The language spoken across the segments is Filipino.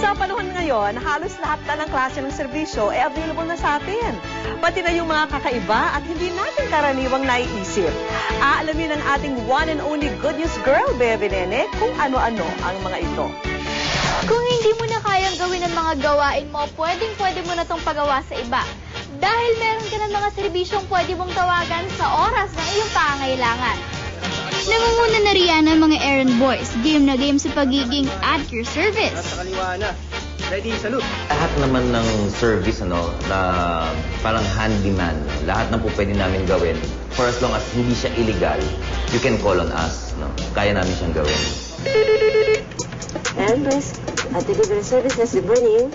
Sa panahon ngayon, halos lahat na ng klase ng serbisyo ay available na sa atin. Pati na yung mga kakaiba at hindi natin karaniwang naiisip. Aalamin ng ating one and only good news girl, Bebe Nene, kung ano-ano ang mga ito. Kung hindi mo na kayang gawin ang mga gawain mo, pwedeng-pwede mo na itong pagawa sa iba. Dahil meron ka ng mga serbisyong pwede mong tawagan sa oras ng iyong pangangailangan. Nangunguna na riyan ang mga errand boys, game na game sa pagiging at your service. Nasa kaliwa na. Ready, salute. Lahat naman ng service na parang handyman, lahat na po pwede namin gawin. For as long as hindi siya illegal, you can call on us. Kaya namin siyang gawin. Errand boys, at delivery service na si Bernie.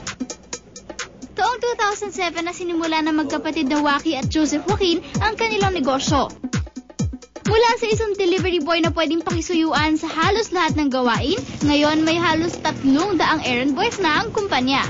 Taong 2007 na sinimula ng magkapatid na Waki at Joseph Joaquin ang kanilang negosyo. Mula sa isang delivery boy na pwedeng pakisuyuan sa halos lahat ng gawain, ngayon may halos 300 errand boys na ang kumpanya.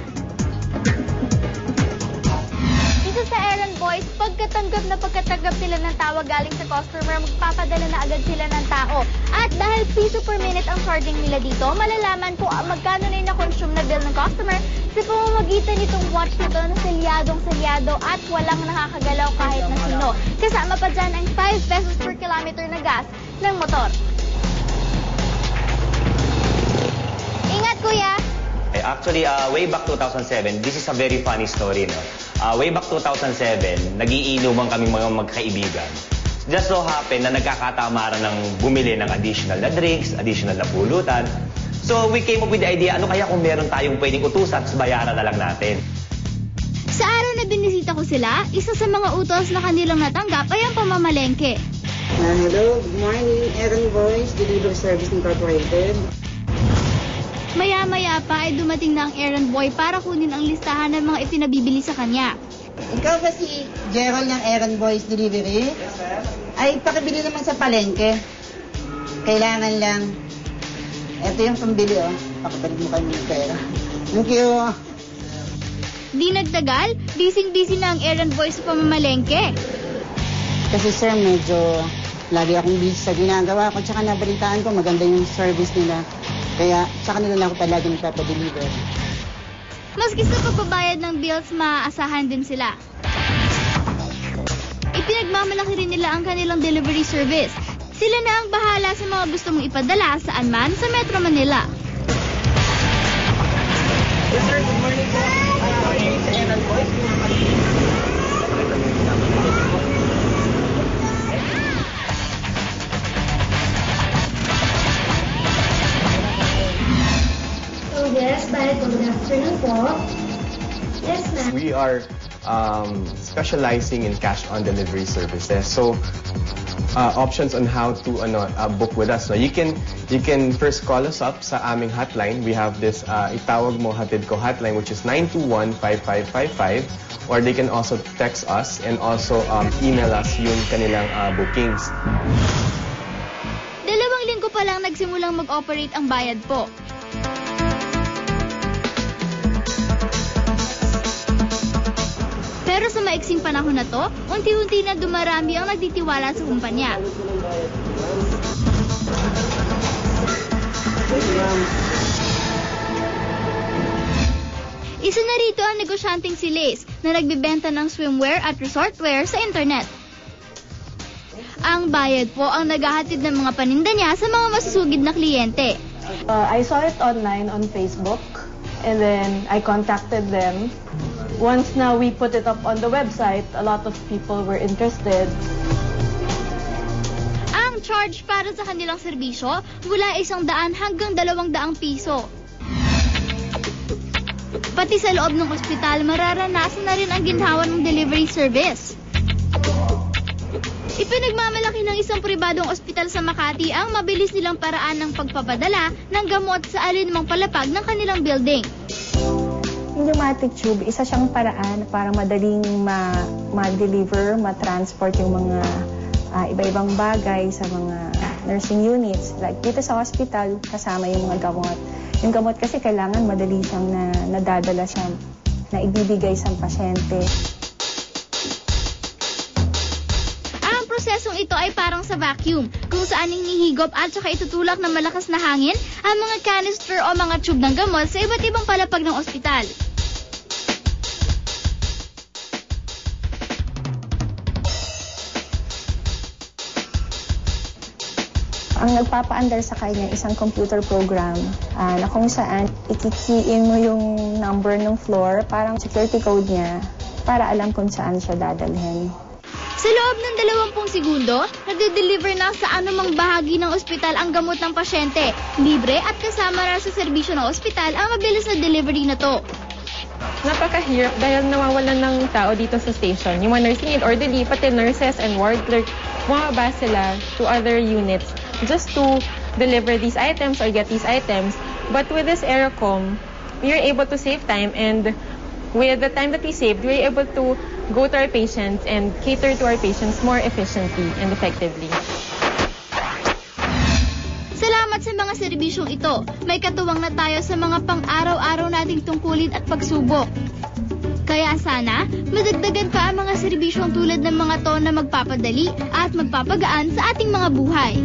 Isa sa errand boys, pagkatanggap nila ng tawag galing sa customer, magpapadala na agad sila ng tao. At dahil piso per minute ang charging nila dito, malalaman kung magkano na yung na-consume na bill ng customer sa pamamagitan nitong watch nito na selyadong-selyado at walang nakakagalaw kahit na sino. Kasama pa dyan ang 5 pesos per kilometer na gas ng motor. Ingat, kuya! Actually, way back 2007, this is a very funny story. Way back 2007, nagiinuman kaming mga magkaibigan. Just so happen na nagkakatamaran ng bumili ng additional na drinks, additional na pulutan. So we came up with the idea, ano kaya kung meron tayong pwedeng utusan at bayaran na lang natin. Sa araw na binisita ko sila, isa sa mga utos na kanilang natanggap ay ang pamamalengke. Hello, good morning, Errand Boys, Delivery Service Incorporated. Maya-maya pa ay dumating na ang errand boy para kunin ang listahan ng mga ipinabibili sa kanya. Ikaw ba si Gerald ng Errand Boys Delivery? Yes, sir. Ay, pakibili naman sa palengke. Kailangan lang. Ito yung pambili, oh. Pakibalik mo kayo ng pera. Thank you. Di nagtagal, busy-busy na ang errand boy sa pamamalengke. Kasi sir, medyo lagi akong busy sa ginagawa ko. Tsaka nabalitaan ko, maganda yung service nila. Kaya sa kanila lang ako palagi nagpapadeliver. Maski sa pagbabayad ng bills, maaasahan din sila. Ipinagmamalaki rin nila ang kanilang delivery service. Sila na ang bahala sa mga gusto mong ipadala saan man sa Metro Manila. Yes, sir. Good morning po. Sa Errand Boys. Yes, good afternoon po. Yes, ma'am. We are specializing in cash-on-delivery services. So, options on how to book with us. So, you can first call us up sa aming hotline. We have this Itawag Mo Hatid Ko hotline, which is 921-5555. Or they can also text us and also email us yung kanilang bookings. 2 linggo pa lang nagsimulang mag-operate ang Bayad Po. Pero sa maiksing panahon na to, unti-unti na dumarami ang nagtitiwala sa kumpanya. Isa na rito ang negosyanteng si Lace na nagbibenta ng swimwear at resortwear sa internet. Ang Bayad Po ang naghahatid ng mga paninda niya sa mga masusugid na kliyente. I saw it online on Facebook and then I contacted them. Once now we put it up on the website, a lot of people were interested. Ang charge para sa kanilang serbisyo mula 100 hanggang 200 piso. Pati sa loob ng ospital, mararanasan na rin ang ginhawa ng delivery service. Ipinagmamalaki ng isang pribadong ospital sa Makati ang mabilis nilang paraan ng pagpapadala ng gamot sa alinmang palapag ng kanilang building. Yung pneumatic tube, isa siyang paraan para madaling ma-deliver, ma-transport yung mga iba-ibang bagay sa mga nursing units. Like dito sa hospital, kasama yung mga gamot. Yung gamot kasi kailangan madali siyang nadadala siya, na ibibigay sa pasyente. Ang prosesong ito ay parang sa vacuum, kung saan hinihigop at saka itutulak ng malakas na hangin ang mga canister o mga tube ng gamot sa iba't ibang palapag ng ospital. Ang nagpapaandar sa kanya isang computer program na kung saan i-key in mo yung number ng floor, parang security code niya, para alam kung saan siya dadalhin. Sa loob ng 20 segundo, nade-deliver na sa anumang bahagi ng ospital ang gamot ng pasyente. Libre at kasama na sa serbisyo ng ospital ang mabilis na delivery na to. Napakahirap dahil nawawalan ng tao dito sa station. Yung mga nursing aid, orderly, pati nurses and ward clerk, bumaba sila to other units just to deliver these items or get these items. But with this Aerocom, we are able to save time, and with the time that we saved, we are able to go to our patients and cater to our patients more efficiently and effectively. Salamat sa mga serbisyong ito. May katuwang na tayo sa mga pang-araw-araw nating tungkulin at pagsubok. Kaya sana, madagdagan pa ang mga serbisyong tulad ng mga to na magpapadali at magpapagaan sa ating mga buhay.